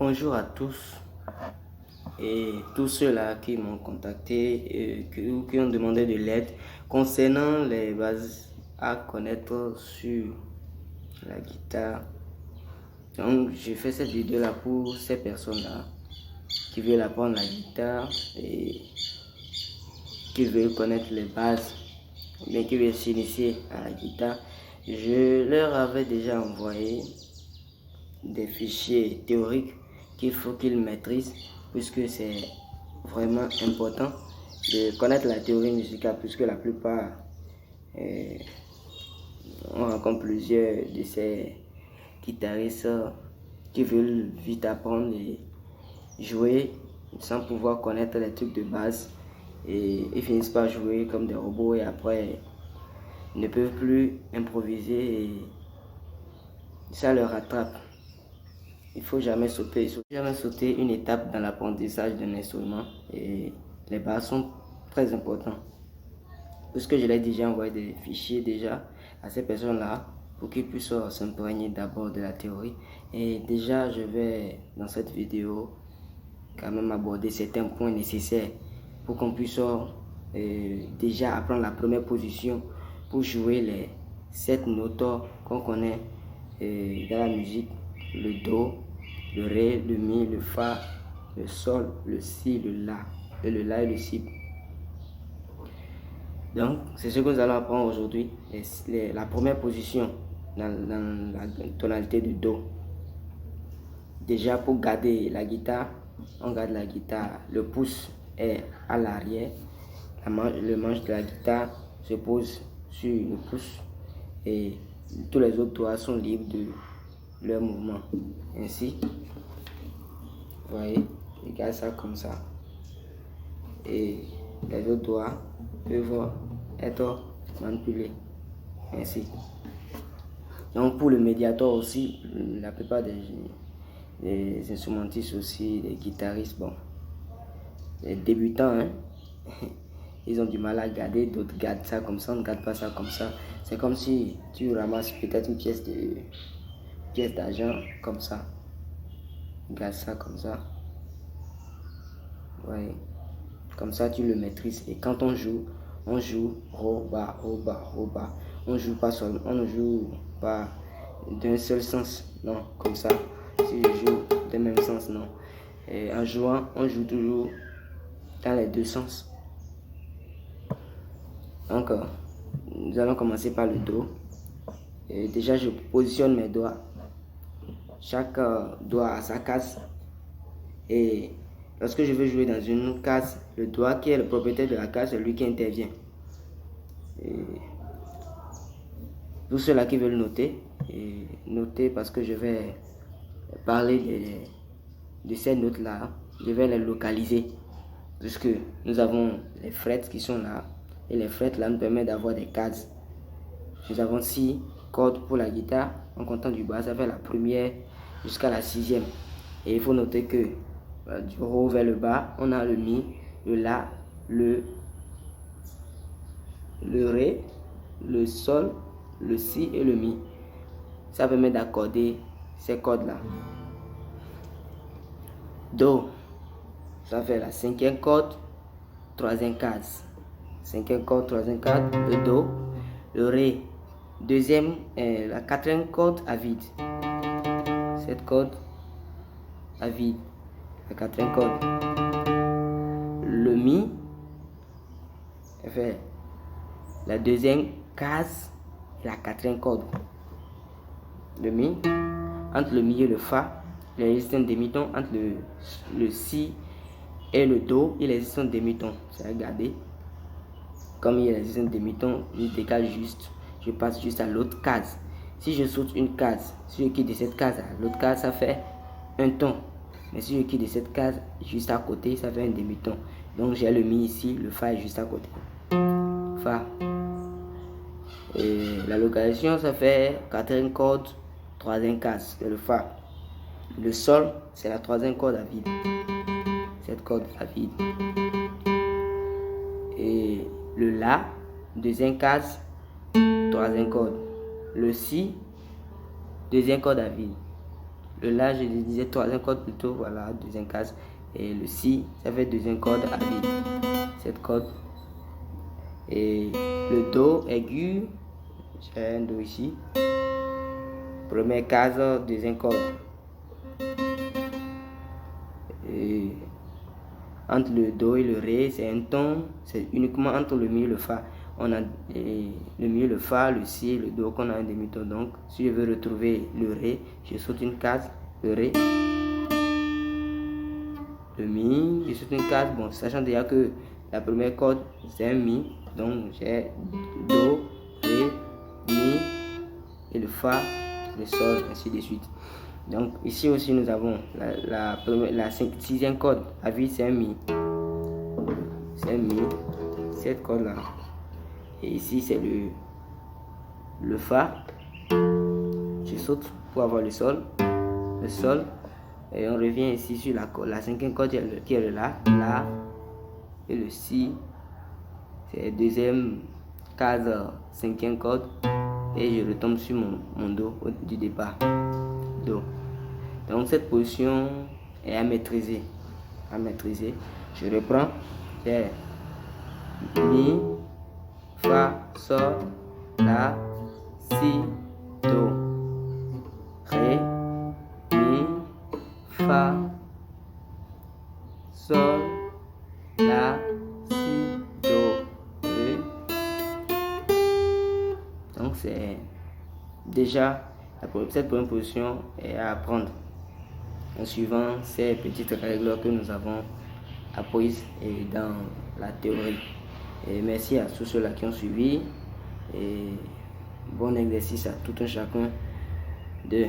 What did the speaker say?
Bonjour à tous et tous ceux-là qui m'ont contacté et qui ont demandé de l'aide concernant les bases à connaître sur la guitare. Donc, j'ai fait cette vidéo-là pour ces personnes-là qui veulent apprendre la guitare et qui veulent connaître les bases, mais qui veulent s'initier à la guitare. Je leur avais déjà envoyé des fichiers théoriques qu'il faut qu'ils maîtrisent, puisque c'est vraiment important de connaître la théorie musicale, puisque la plupart on rencontre plusieurs de ces guitaristes qui veulent vite apprendre et jouer sans pouvoir connaître les trucs de base, et ils finissent par jouer comme des robots et après ils ne peuvent plus improviser et ça leur rattrape. Il ne faut jamais sauter une étape dans l'apprentissage d'un instrument, et les bases sont très importants. Puisque je l'ai déjà envoyé des fichiers déjà à ces personnes-là pour qu'ils puissent s'imprégner d'abord de la théorie. Et déjà, je vais dans cette vidéo quand même aborder certains points nécessaires pour qu'on puisse déjà apprendre la première position pour jouer les 7 notes qu'on connaît dans la musique: le do, le ré, le mi, le fa, le sol, le si, le la et le si. Donc, c'est ce que nous allons apprendre aujourd'hui. La première position dans la tonalité de do. Déjà, pour garder la guitare, on garde la guitare, le pouce est à l'arrière, le manche de la guitare se pose sur le pouce et tous les autres doigts sont libres de leur mouvement. Ainsi, vous voyez, regarde ça comme ça. Et les autres doigts peuvent être manipulés ainsi. Donc pour le médiator aussi, la plupart des instrumentistes aussi, des guitaristes, bon, les débutants, hein, ils ont du mal à garder, d'autres gardent ça comme ça, on ne garde pas ça comme ça. C'est comme si tu ramasses peut-être une pièce d'argent comme ça. Garde ça comme ça. Ouais. Comme ça tu le maîtrises. Et quand on joue ro, ba, ro, ba, ro, ba. On ne joue pas d'un seul sens. Non, comme ça. Si je joue d'un même sens, non. Et en jouant, on joue toujours dans les deux sens. Donc, nous allons commencer par le do. Et déjà, je positionne mes doigts. Chaque doigt a sa case. Et lorsque je veux jouer dans une case, le doigt qui est le propriétaire de la case, c'est lui qui intervient. Et pour ceux-là qui veulent noter parce que je vais parler de ces notes-là, je vais les localiser. Puisque nous avons les frettes qui sont là, et les frettes là nous permettent d'avoir des cases. Nous avons 6 cordes pour la guitare, en comptant du bas, ça fait la première jusqu'à la 6e. Et il faut noter que du haut vers le bas, on a le mi, le la, le ré, le sol, le si et le mi. Ça permet d'accorder ces cordes-là. Do, ça fait la 5e corde, 3e case. 5e corde, 3e case, le do, le ré, la 4e corde à vide. Cette corde à vide, la 4e corde. Le mi, ça fait la 2e case et la 4e corde. Le mi, entre le mi et le fa, il existe un demi-ton. Entre le si et le do, il existe un demi-ton. C'est à regarder. Comme il existe un demi-ton, je décale juste. Je passe juste à l'autre case. Si je saute une case, si je quitte de cette case à l'autre case, ça fait un ton. Mais si je quitte de cette case juste à côté, ça fait un demi-ton. Donc j'ai le mi ici, le fa est juste à côté. Fa. Et la localisation, ça fait 4e corde, 3e case, c'est le fa. Le sol, c'est la 3e corde à vide. Cette corde à vide. Et le la, 2e case, 3e corde. Le si, 2e corde à vide. Le La, je disais troisième corde plutôt, voilà, deuxième case. Et le Si, ça fait deuxième corde à vide. Cette corde. Et le Do aigu, j'ai un Do ici. Première case, deuxième corde. Et entre le Do et le Ré, c'est un ton, c'est uniquement entre le Mi et le Fa. On a le Mi, le Fa, le Si et le Do qu'on a un demi-ton. Donc, si je veux retrouver le Ré, je saute une case, le Ré, le Mi, je saute une case. Bon, sachant déjà que la première corde, c'est un Mi. Donc, j'ai Do, Ré, Mi et le Fa, le Sol, ainsi de suite. Donc, ici aussi, nous avons la sixième corde. À vide, c'est un Mi. C'est un Mi. Cette corde-là. Et ici, c'est le Fa. Je saute pour avoir le Sol. Le Sol. Et on revient ici sur la cinquième corde qui est le La. La. Et le Si. C'est la deuxième case, cinquième corde. Et je retombe sur mon Do du départ. Do. Donc cette position est à maîtriser. Je reprends. C'est Mi, Fa, Sol, La, Si, Do, Ré, Mi, Fa, Sol, La, Si, Do, Ré. Donc c'est déjà cette première position est à apprendre en suivant ces petites règles que nous avons apprises dans la théorie. Et merci à tous ceux-là qui ont suivi et bon exercice à tout un chacun de